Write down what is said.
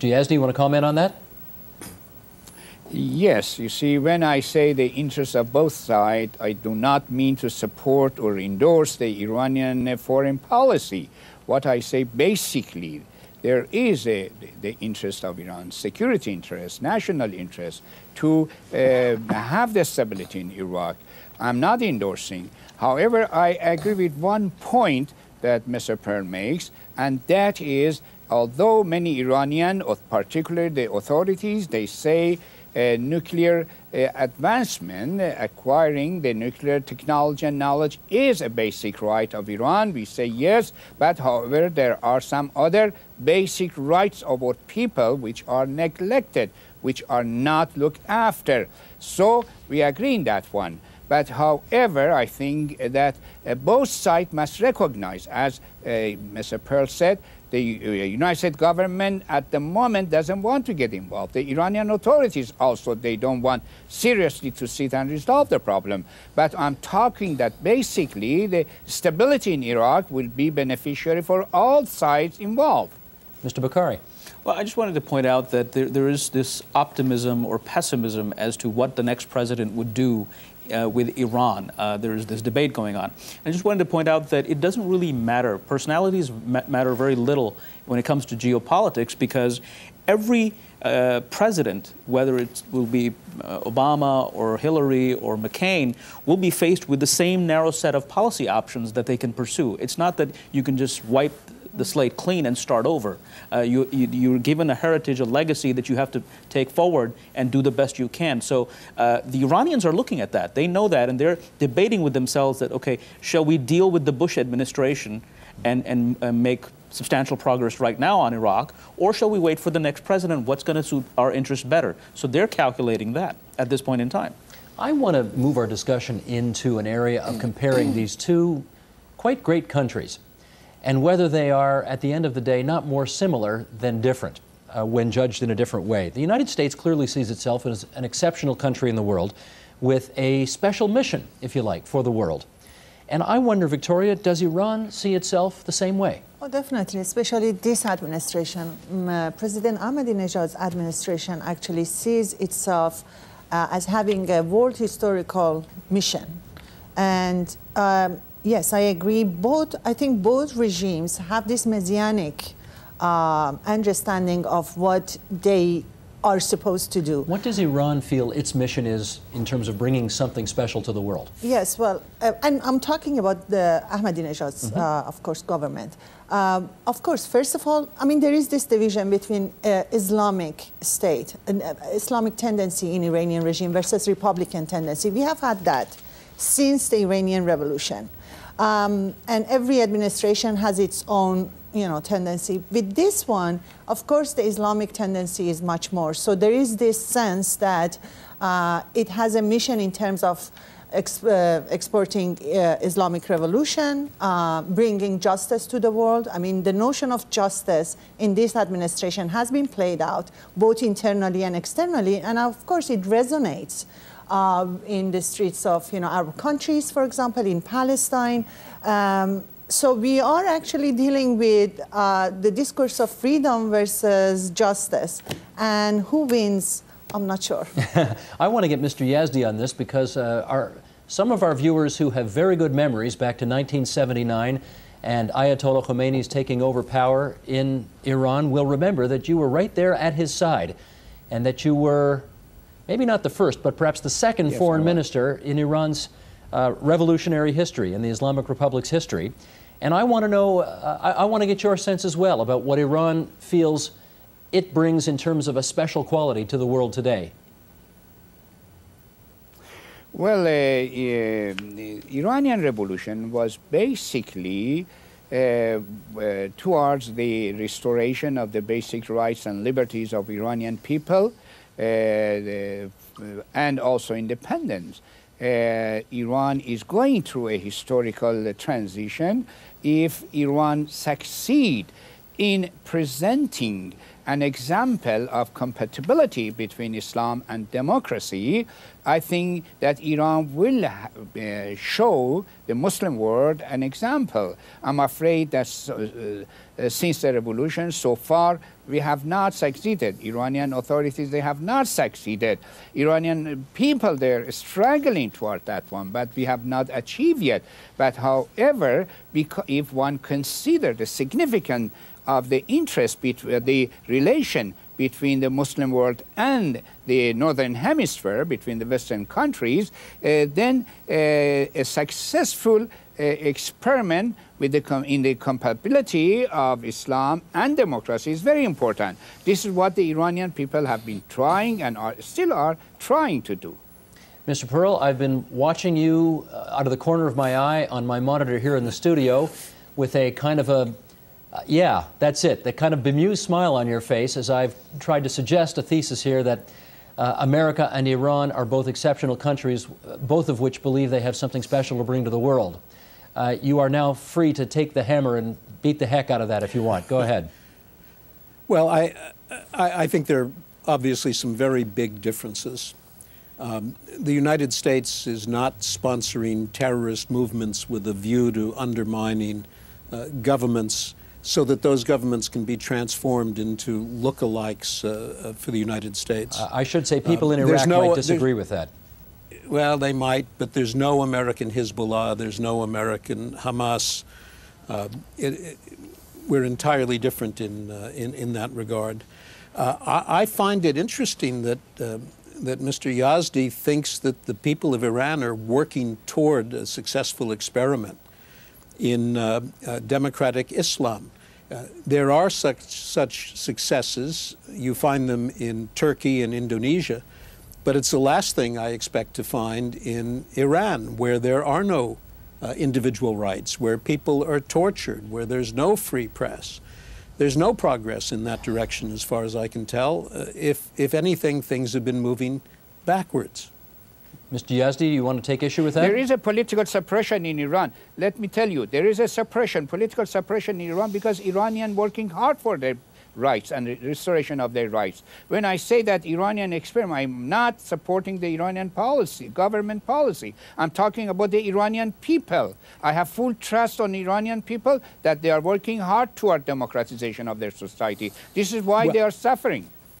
Mr. Yazdi, you want to comment on that? Yes, you see, when I say the interests of both sides, I do not mean to support or endorse the Iranian foreign policy. What I say basically, there is the interest of Iran, security interest, national interest, to have the stability in Iraq. I'm not endorsing. However, I agree with one point that Mr. Pearl makes, and that is, although many Iranian, or particularly the authorities, they say nuclear advancement, acquiring the nuclear technology and knowledge is a basic right of Iran. We say yes, but however, there are some other basic rights of our people which are neglected, which are not looked after. So we agree in that one. But however, I think that both sides must recognize, as Mr. Pearl said, the United States government at the moment doesn't want to get involved. The Iranian authorities also, they don't want seriously to sit and resolve the problem. But I'm talking that basically the stability in Iraq will be beneficiary for all sides involved. Mr. Bukhari. Well, I just wanted to point out that there is this optimism or pessimism as to what the next president would do with Iran. There is this debate going on. I just wanted to point out that it doesn't really matter. Personalities matter very little when it comes to geopolitics, because every president, whether it will be Obama or Hillary or McCain, will be faced with the same narrow set of policy options that they can pursue. It's not that you can just wipe the slate clean and start over. You're given a heritage, a legacy that you have to take forward and do the best you can. So the Iranians are looking at that. They know that, and they're debating with themselves that, okay, shall we deal with the Bush administration and make substantial progress right now on Iraq, or shall we wait for the next president? What's going to suit our interests better? So they're calculating that at this point in time. I want to move our discussion into an area of comparing these two quite great countries, and whether they are, at the end of the day, not more similar than different when judged in a different way. The United States clearly sees itself as an exceptional country in the world with a special mission, if you like, for the world. And I wonder, Victoria, does Iran see itself the same way? Oh, definitely, especially this administration. President Ahmadinejad's administration actually sees itself as having a world historical mission. And yes, I agree. I think both regimes have this messianic understanding of what they are supposed to do. What does Iran feel its mission is in terms of bringing something special to the world? Yes, well, and I'm talking about the Ahmadinejad's, of course, government. Of course, first of all, I mean, there is this division between Islamic state, and Islamic tendency in Iranian regime versus Republican tendency. We have had that since the Iranian Revolution. And every administration has its own, tendency. With this one, of course, the Islamic tendency is much more. So there is this sense that it has a mission in terms of exporting Islamic revolution, bringing justice to the world. I mean, the notion of justice in this administration has been played out both internally and externally, and of course, it resonates in the streets of Arab countries, for example, in Palestine. So we are actually dealing with the discourse of freedom versus justice, and who wins, I'm not sure. I want to get Mr. Yazdi on this because some of our viewers who have very good memories back to 1979 and Ayatollah Khomeini's taking over power in Iran will remember that you were right there at his side, and that you were maybe not the first, but perhaps the second foreign minister in Iran's revolutionary history, in the Islamic Republic's history. And I want to know, I want to get your sense as well about what Iran feels it brings in terms of a special quality to the world today. Well, the Iranian Revolution was basically towards the restoration of the basic rights and liberties of Iranian people and also independence. Iran is going through a historical transition. If Iran succeed in presenting an example of compatibility between Islam and democracy, I think that Iran will show the Muslim world an example. I'm afraid that since the revolution so far, we have not succeeded. Iranian authorities, they have not succeeded. Iranian people, they're struggling toward that one, but we have not achieved yet. But however, if one considers the significance of the interest between the relation between the Muslim world and the Northern Hemisphere, between the Western countries, then a successful experiment with in the compatibility of Islam and democracy is very important. This is what the Iranian people have been trying and still are trying to do. Mr. Pearl, I've been watching you out of the corner of my eye on my monitor here in the studio with a kind of a yeah, that's it. The kind of bemused smile on your face as I've tried to suggest a thesis here that America and Iran are both exceptional countries, both of which believe they have something special to bring to the world. You are now free to take the hammer and beat the heck out of that if you want. Go ahead. Well, I think there are obviously some very big differences. The United States is not sponsoring terrorist movements with a view to undermining governments so that those governments can be transformed into lookalikes for the United States. I should say people in Iraq might disagree with that. Well, they might, but there's no American Hezbollah, there's no American Hamas. We're entirely different in that regard. I find it interesting that Mr. Yazdi thinks that the people of Iran are working toward a successful experiment in democratic Islam. There are such successes. You find them in Turkey and Indonesia, but it's the last thing I expect to find in Iran, where there are no individual rights, where people are tortured, where there's no free press. There's no progress in that direction as far as I can tell. If anything, things have been moving backwards. Mr. Yazdi, you want to take issue with that? There is a political suppression in Iran. Let me tell you, there is a suppression, political suppression in Iran because Iranians working hard for their rights and the restoration of their rights. When I say that Iranian experiment, I'm not supporting the Iranian policy, government policy. I'm talking about the Iranian people. I have full trust on Iranian people that they are working hard toward democratization of their society. This is why they are suffering.